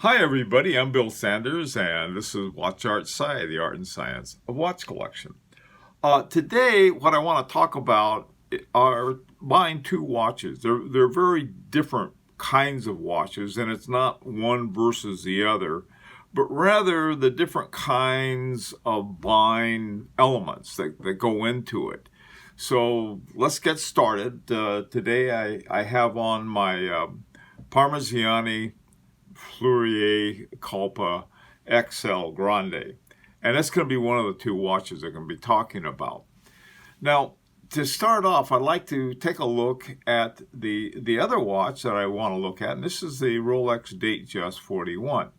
Hi everybody, I'm Bill Sanders and this is Watch Art Sci, the art and science of watch collection. Today what I want to talk about are buying two watches. They're very different kinds of watches, and it's not one versus the other, but rather the different kinds of buying elements that go into it. So let's get started. Today I have on my Parmigiani Fleurier Kalpa XL Grande. And that's going to be one of the two watches I'm going to be talking about. Now, to start off, I'd like to take a look at the other watch that I want to look at, and this is the Rolex Datejust 41.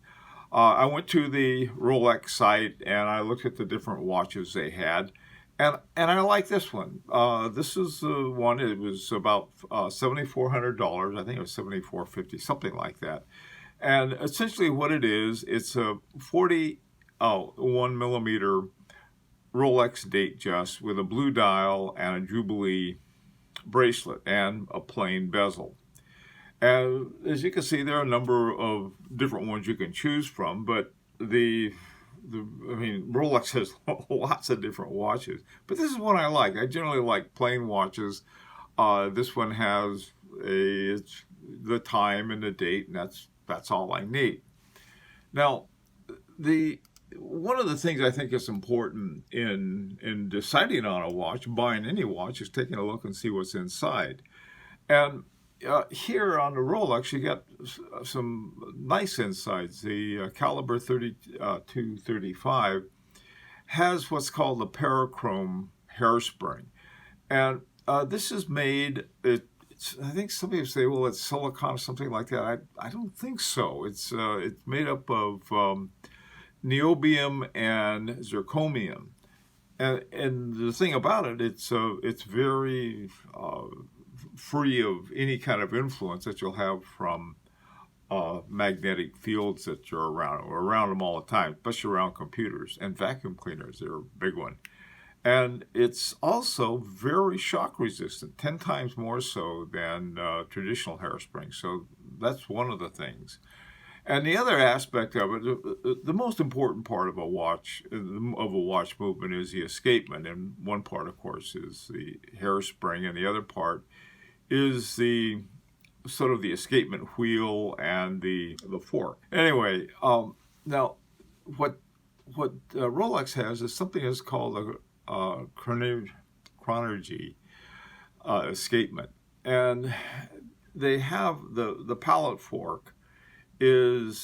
I went to the Rolex site and I looked at the different watches they had, and I like this one. This is the one. It was about $7,400. I think it was $7,450, something like that. And essentially what it is, it's a 41 millimeter Rolex Datejust with a blue dial and a Jubilee bracelet and a plain bezel. And as you can see, there are a number of different ones you can choose from, but Rolex has lots of different watches, but this is one I like. I generally like plain watches. This one has it's the time and the date, and that's all I need. Now, one of the things I think is important in deciding on a watch, buying any watch, is taking a look and see what's inside. And here on the Rolex, you get some nice insides. The caliber 3235 has what's called the parachrome hairspring, and this is made. I think some people say, well, it's silicon or something like that. I don't think so. It's made up of niobium and zirconium, and the thing about it, it's very free of any kind of influence that you'll have from magnetic fields that are around them all the time, especially around computers and vacuum cleaners. They're a big one. And it's also very shock resistant, 10 times more so than traditional hairspring. So that's one of the things. And the other aspect of it, the most important part of a watch movement is the escapement. And one part, of course, is the hairspring, and the other part is the sort of the escapement wheel and the fork. Anyway, now what Rolex has is something that's called a chronergy escapement, and they have the pallet fork and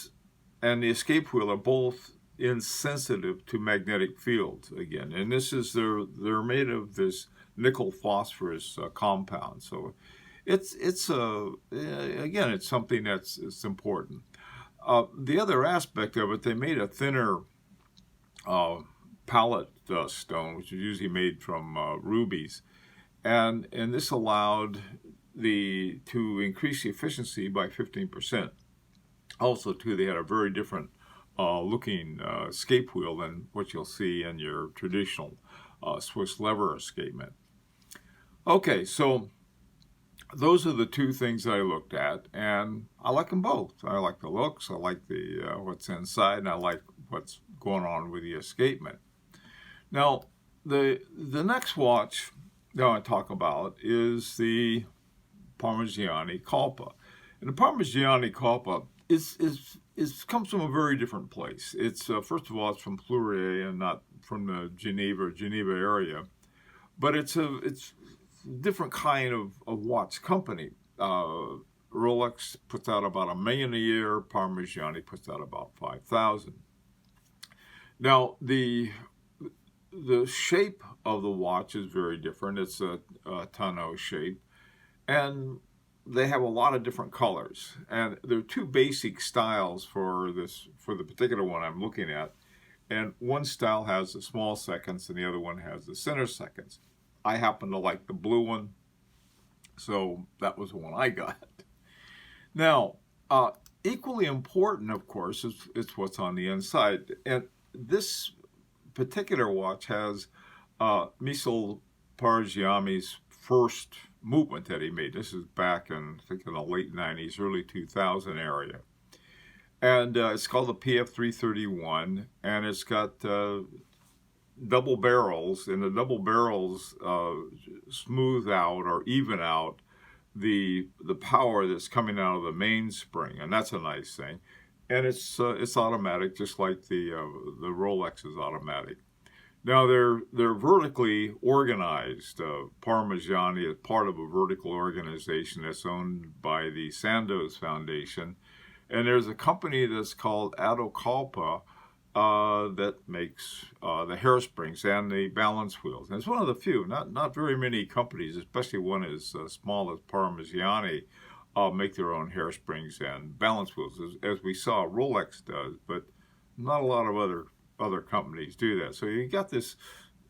the escape wheel are both insensitive to magnetic fields again, and this is they're made of this nickel phosphorus compound, so it's again, it's something it's important. The other aspect of it, they made a thinner pallet stone, which is usually made from rubies, and this allowed to increase the efficiency by 15%. Also, too, they had a very different looking escape wheel than what you'll see in your traditional Swiss lever escapement. Okay, so those are the two things that I looked at, and I like them both. I like the looks, I like the what's inside, and I like what's going on with the escapement. Now, the next watch that I want to talk about is the Parmigiani Kalpa. And the Parmigiani Kalpa comes from a very different place. It's first of all, it's from Fleurier and not from the Geneva area, but it's a different kind of watch company. Rolex puts out about $1 million a year. Parmigiani puts out about 5,000. Now, the shape of the watch is very different. It's a tonneau shape, and they have a lot of different colors. And there are two basic styles for the particular one I'm looking at. And one style has the small seconds, and the other one has the center seconds. I happen to like the blue one, so that was the one I got. Now, equally important, of course, is what's on the inside. And this particular watch has Michel Parmigiani's first movement that he made. This is back in, I think, in the late 90s, early 2000 area. And it's called the PF331, and it's got double barrels, and the double barrels smooth out or even out the power that's coming out of the mainspring, and that's a nice thing. And it's automatic, just like the Rolex is automatic. Now they're vertically organized. Parmigiani is part of a vertical organization that's owned by the Sandoz Foundation, and there's a company that's called Kalpa that makes the hairsprings and the balance wheels. And it's one of the few, not very many companies, especially one as small as Parmigiani, make their own hairsprings and balance wheels, as we saw Rolex does, but not a lot of other companies do that. So you got this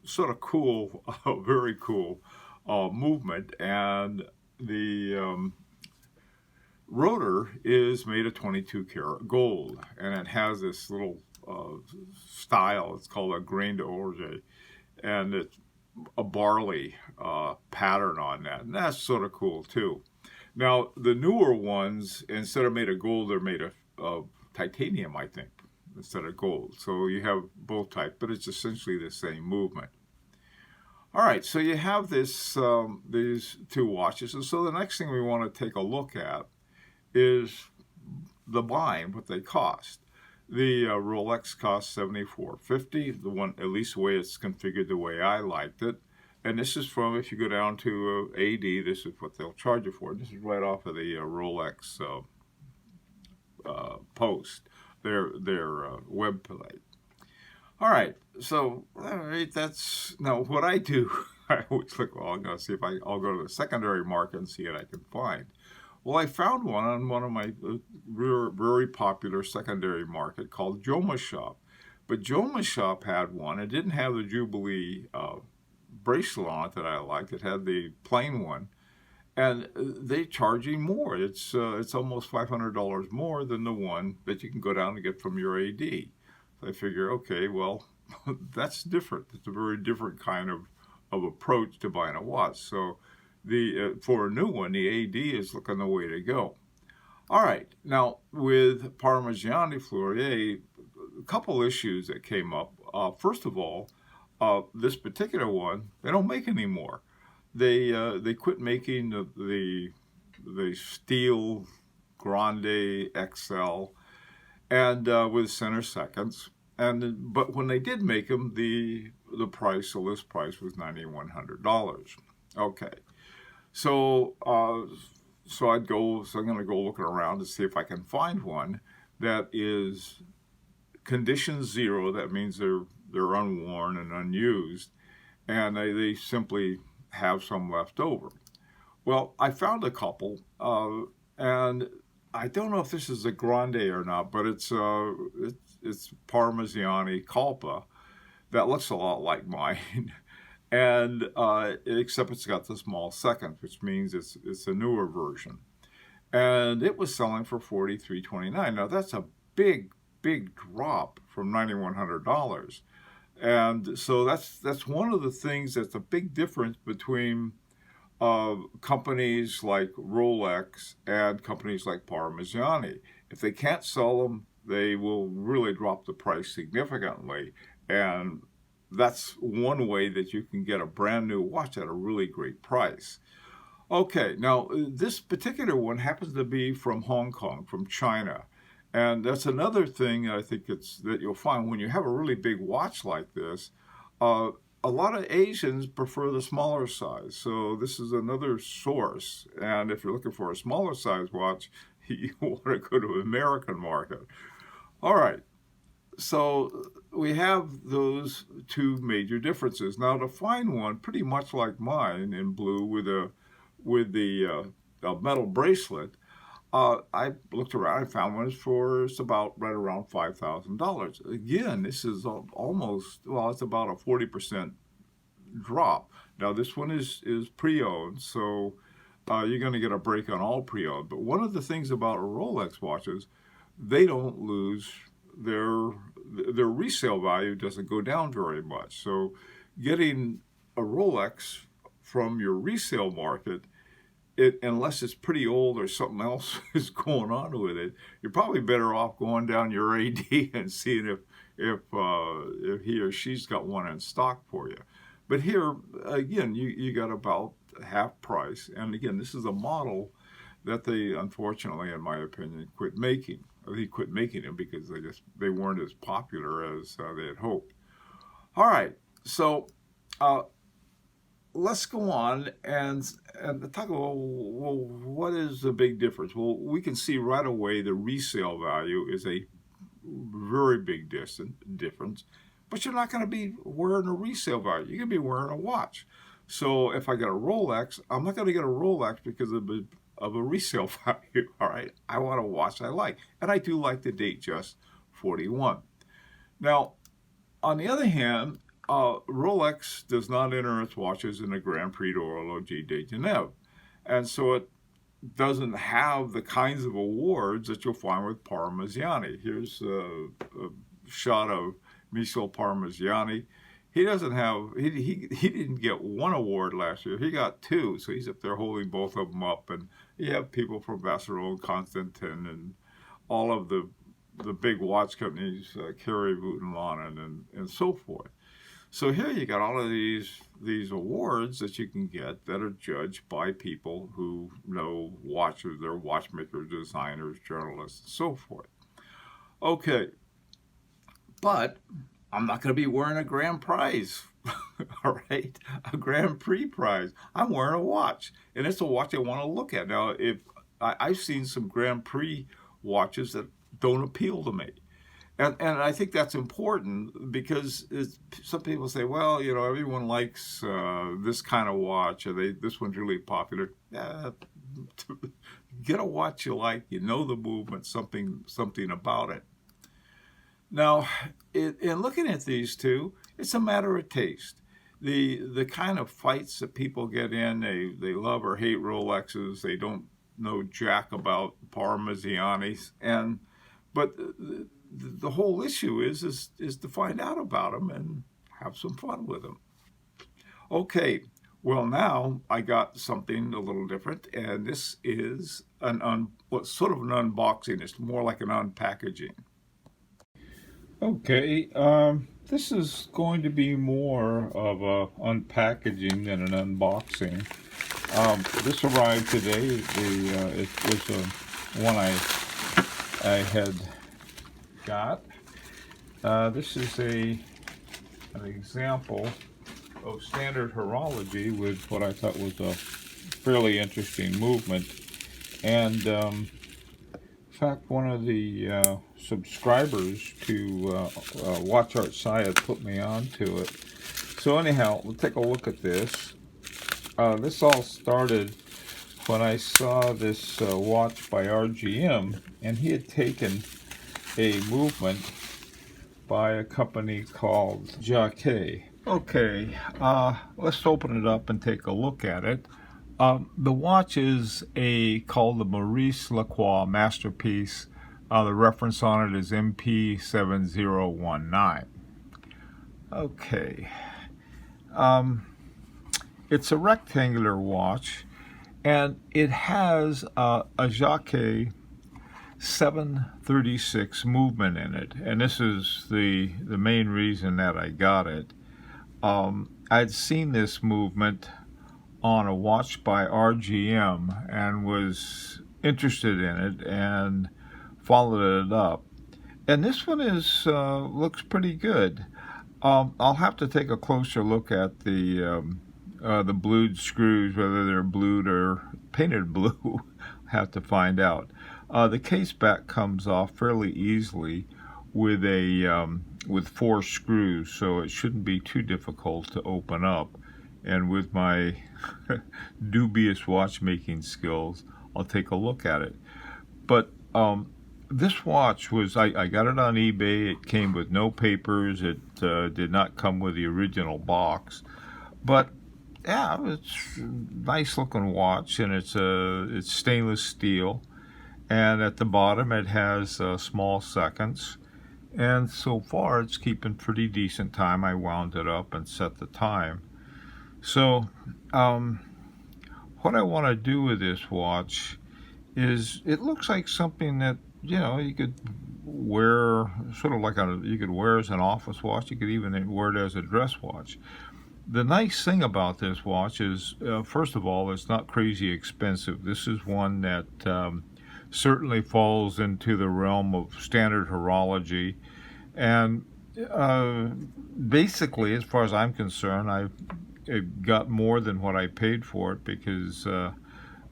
sort of cool, very cool movement, and the rotor is made of 22 karat gold, and it has this little style. It's called a grain d'orge, and it's a barley pattern on that, and that's sort of cool too. Now the newer ones, instead of made of gold, they're made of titanium, I think, instead of gold. So you have both types, but it's essentially the same movement. All right, so you have this these two watches, and so the next thing we want to take a look at is the buying, what they cost. The Rolex cost $74.50. The one, at least the way it's configured, the way I liked it. And this is from, if you go down to AD, this is what they'll charge you for. This is right off of the Rolex post, their website. All right, so that's now what I do. I always look. Well, I'm going to see if I'll go to the secondary market and see what I can find. Well, I found one on one of my very popular secondary market called Joux-Perret. But Joux-Perret had one. It didn't have the Jubilee bracelet on it that I liked. It had the plain one, and they charging more. It's almost $500 more than the one that you can go down and get from your AD. So I figure, okay, well, that's different. It's a very different kind of approach to buying a watch. So for a new one, the AD is looking the way to go. All right, now with Parmigiani Fleurier, a couple issues that came up. First of all, this particular one, they don't make anymore. They quit making the steel Grande XL and with center seconds. But when they did make them, the list price was $9,100. Okay. So I'm going to go looking around to see if I can find one that is condition 0. That means they're unworn and unused, and they simply have some left over. Well, I found a couple, and I don't know if this is a Grande or not, but it's Parmigiani Kalpa that looks a lot like mine. And except it's got the small seconds, which means it's a newer version, and it was selling for $43.29. Now that's a big drop from $9,100, and so that's one of the things that's a big difference between companies like Rolex and companies like Parmigiani. If they can't sell them, they will really drop the price significantly, and that's one way that you can get a brand new watch at a really great price. Okay, now this particular one happens to be from Hong Kong, from China. And that's another thing I think that you'll find when you have a really big watch like this. A lot of Asians prefer the smaller size. So this is another source. And if you're looking for a smaller size watch, you want to go to the American market. All right. So we have those two major differences. Now to find one pretty much like mine in blue with the metal bracelet, I looked around and found one it's about right around $5,000. Again, this is almost, well, it's about a 40% drop. Now this one is pre-owned, so you're going to get a break on all pre-owned. But one of the things about Rolex watches, they don't lose their resale value doesn't go down very much. So getting a Rolex from your resale market unless it's pretty old or something else is going on with it, you're probably better off going down your AD and seeing if he or she's got one in stock for you. But here, again, you got about half price. And again, this is a model that they, unfortunately, in my opinion, quit making. They quit making them because they weren't as popular as they had hoped. All right, so let's go on and talk about, well, what is the big difference? Well, we can see right away the resale value is a very big difference, but you're not going to be wearing a resale value. You're going to be wearing a watch. So if I get a Rolex, I'm not going to get a Rolex because of a resale value. All right, I want a watch I like, and I do like the Datejust 41. Now, on the other hand, Rolex does not enter its watches in the Grand Prix d'Horlogerie de Genève, and so it doesn't have the kinds of awards that you'll find with Parmigiani. Here's a shot of Michel Parmigiani. He doesn't have, he didn't get one award last year. He got two, so he's up there holding both of them up. And you have people from Vacheron, Constantin, and all of the big watch companies, Carré, Vuitton, and so forth. So here you got all of these awards that you can get that are judged by people who know watches. They're watchmakers, designers, journalists, and so forth. Okay, but I'm not going to be wearing a grand prize, all right? A Grand Prix prize. I'm wearing a watch, and it's a watch I want to look at. Now, if I've seen some Grand Prix watches that don't appeal to me. And I think that's important because some people say, well, you know, everyone likes this kind of watch, or this one's really popular. Get a watch you like, you know the movement, something about it. Now, in looking at these two, it's a matter of taste. The kind of fights that people get in, they love or hate Rolexes. They don't know jack about Parmigianis, but the whole issue is to find out about them and have some fun with them. Okay, well now I got something a little different, and this is sort of an unboxing. It's more like an unpackaging. Okay, this is going to be more of a unpackaging than an unboxing. This arrived today. It was one I had got. This is an example of standard horology with what I thought was a fairly interesting movement. And in fact, one of the subscribers to Watch Art Sci put me onto it. So anyhow, we'll take a look at this. This all started when I saw this watch by RGM, and he had taken a movement by a company called Joux-Perret. Okay, let's open it up and take a look at it. The watch is called the Maurice Lacroix Masterpiece. The reference on it is MP7019. Okay. It's a rectangular watch, and it has a Joux-Perret 736 movement in it, and this is the main reason that I got it. I'd seen this movement on a watch by RGM and was interested in it and followed it up. And this one looks pretty good. I'll have to take a closer look at the blued screws, whether they're blued or painted blue. Have to find out. The case back comes off fairly easily with with 4 screws, so it shouldn't be too difficult to open up. And with my dubious watchmaking skills, I'll take a look at it. But this watch I got it on eBay. It came with no papers. It did not come with the original box. But yeah, it's a nice looking watch, and it's stainless steel. And at the bottom it has small seconds. And so far it's keeping pretty decent time. I wound it up and set the time. So what I want to do with this watch is it looks like something that, you could wear, sort of like you could wear as an office watch. You could even wear it as a dress watch. The nice thing about this watch is, first of all, it's not crazy expensive. This is one that certainly falls into the realm of standard horology. And basically, as far as I'm concerned, I got more than what I paid for it because,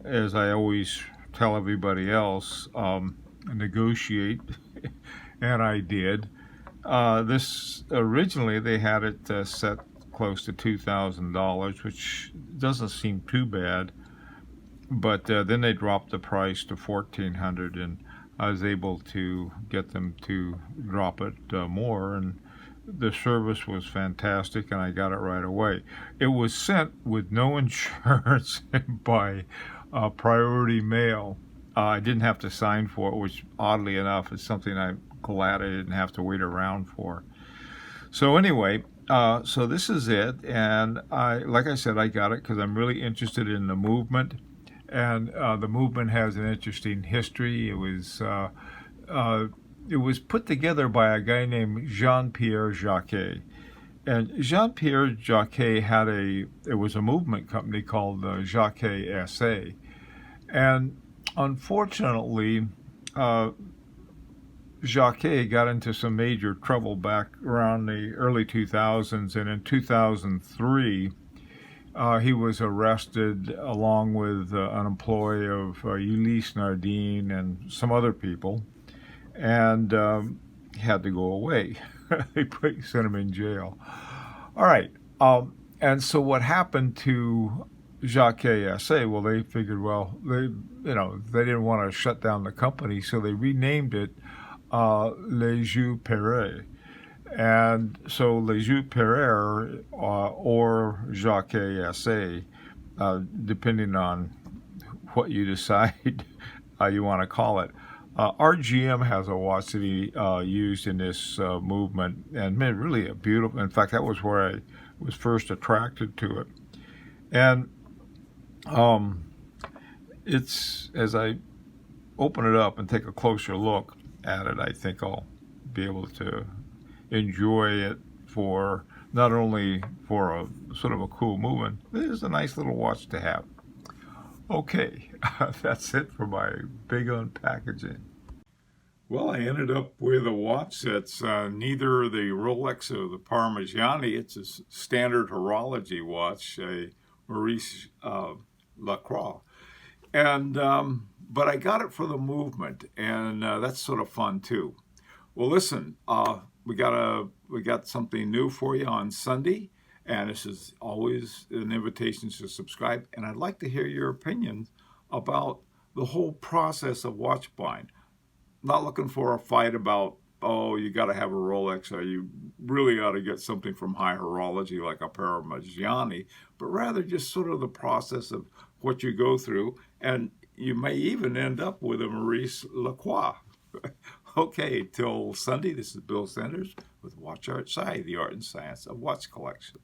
as I always tell everybody else, negotiate, and I did. This originally they had it set close to $2,000, which doesn't seem too bad. But then they dropped the price to $1,400, and I was able to get them to drop it more. And the service was fantastic, and I got it right away. It was sent with no insurance by priority mail. I didn't have to sign for it, which oddly enough is something I'm glad I didn't have to wait around for. So anyway, so this is it, and like I said, I got it because I'm really interested in the movement, and the movement has an interesting history. It was put together by a guy named Jean-Pierre Jacquet, and Jean-Pierre Jacquet it was a movement company called Jacquet SA, and unfortunately, Jacquet got into some major trouble back around the early 2000s, and in 2003, he was arrested along with an employee of Ulysse Nardin and some other people, and he had to go away. They sent him in jail. All right, and so what happened to Jacquet SA? Well, they figured, they didn't want to shut down the company, so they renamed it les Joux-Perret. And so les Joux-Perret or Jacquet SA, depending on what you decide you want to call it. RGM has a watch that he used in this movement, and really a beautiful. In fact, that was where I was first attracted to it. And it's, as I open it up and take a closer look at it, I think I'll be able to enjoy it for not only for a sort of a cool movement, but it is a nice little watch to have. Okay, that's it for my big unpackaging. Well, I ended up with a watch that's neither the Rolex or the Parmigiani. It's a standard horology watch, a Maurice Lacroix. And but I got it for the movement, and that's sort of fun too. Well, listen, we got something new for you on Sunday, and this is always an invitation to subscribe. And I'd like to hear your opinions about the whole process of watch buying. Not looking for a fight about, you got to have a Rolex, or you really ought to get something from high horology like a Parmigiani, but rather just sort of the process of what you go through, and you may even end up with a Maurice Lacroix. Okay, till Sunday, this is Bill Sanders with Watch Art Sci, the art and science of watch collection.